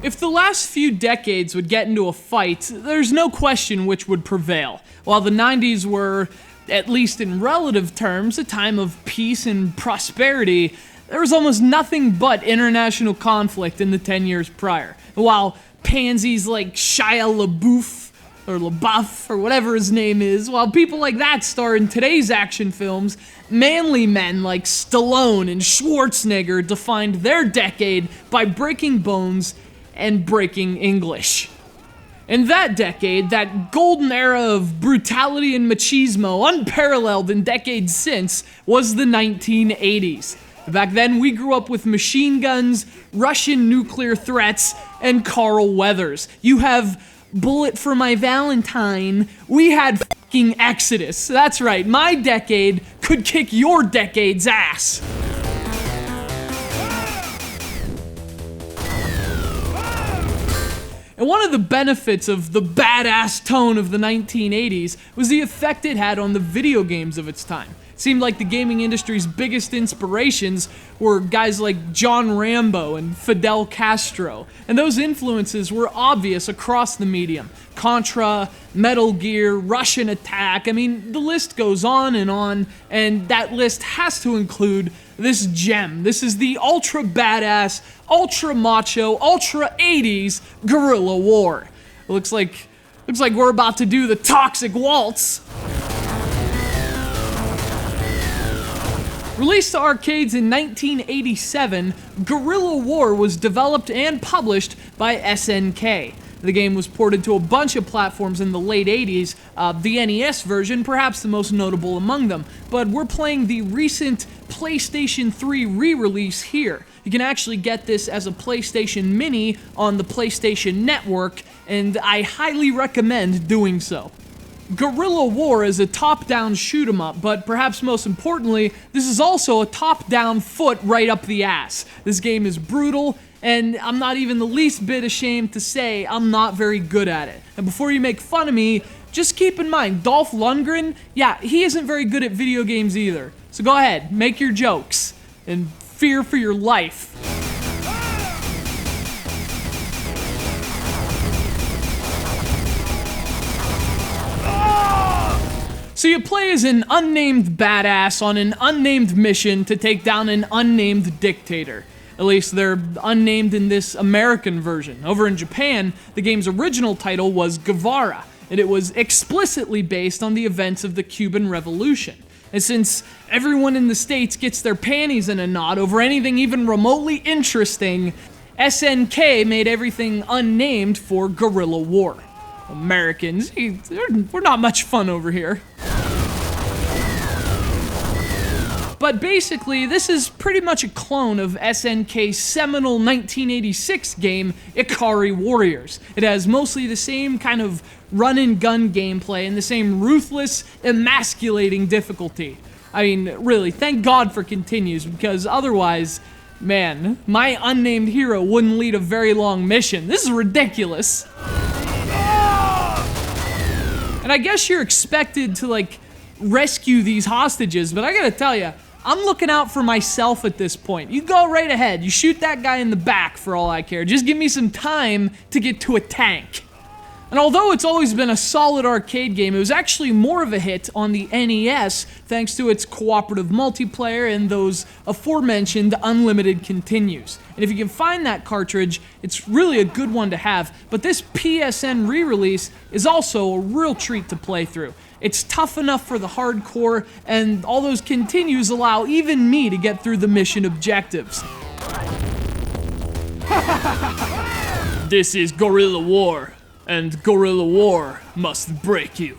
If the last few decades would get into a fight, there's no question which would prevail. While the 90s were, at least in relative terms, a time of peace and prosperity, there was almost nothing but international conflict in the 10 years prior. While pansies like Shia LaBeouf, or LaBeouf, or whatever his name is, while people like that star in today's action films, manly men like Stallone and Schwarzenegger defined their decade by breaking bones and breaking English. In that decade, that golden era of brutality and machismo, unparalleled in decades since, was the 1980s. Back then, we grew up with machine guns, Russian nuclear threats, and Carl Weathers. You have Bullet for My Valentine. We had fucking Exodus. That's right, my decade could kick your decade's ass. And one of the benefits of the badass tone of the 1980s was the effect it had on the video games of its time. It seemed like the gaming industry's biggest inspirations were guys like John Rambo and Fidel Castro, and those influences were obvious across the medium. Contra, Metal Gear, Russian Attack, I mean, the list goes on, and that list has to include this gem. This is the ultra badass, ultra macho, ultra 80s Guerilla War. It looks like we're about to do the toxic waltz. Released to arcades in 1987, Guerilla War was developed and published by SNK. The game was ported to a bunch of platforms in the late 80s, the NES version perhaps the most notable among them, but we're playing the recent PlayStation 3 re-release here. You can actually get this as a PlayStation Mini on the PlayStation Network, and I highly recommend doing so. Guerilla War is a top-down shoot-'em-up, but perhaps most importantly, this is also a top-down foot right up the ass. This game is brutal, and I'm not even the least bit ashamed to say I'm not very good at it. And before you make fun of me, just keep in mind, Dolph Lundgren, yeah, he isn't very good at video games either. So go ahead, make your jokes, and fear for your life. So you play as an unnamed badass on an unnamed mission to take down an unnamed dictator. At least they're unnamed in this American version. Over in Japan, the game's original title was Guevara, and it was explicitly based on the events of the Cuban Revolution. And since everyone in the States gets their panties in a knot over anything even remotely interesting, SNK made everything unnamed for Guerilla War. Americans, we're not much fun over here. But basically, this is pretty much a clone of SNK's seminal 1986 game, Ikari Warriors. It has mostly the same kind of run-and-gun gameplay and the same ruthless, emasculating difficulty. I mean, really, thank God for continues, because otherwise, man, my unnamed hero wouldn't lead a very long mission. This is ridiculous. And I guess you're expected to, like, rescue these hostages, but I gotta tell you, I'm looking out for myself at this point. You go right ahead. You shoot that guy in the back for all I care. Just give me some time to get to a tank. And although it's always been a solid arcade game, it was actually more of a hit on the NES thanks to its cooperative multiplayer and those aforementioned unlimited continues. And if you can find that cartridge, it's really a good one to have, but this PSN re-release is also a real treat to play through. It's tough enough for the hardcore, and all those continues allow even me to get through the mission objectives. This is Guerilla War, and Guerilla War must break you.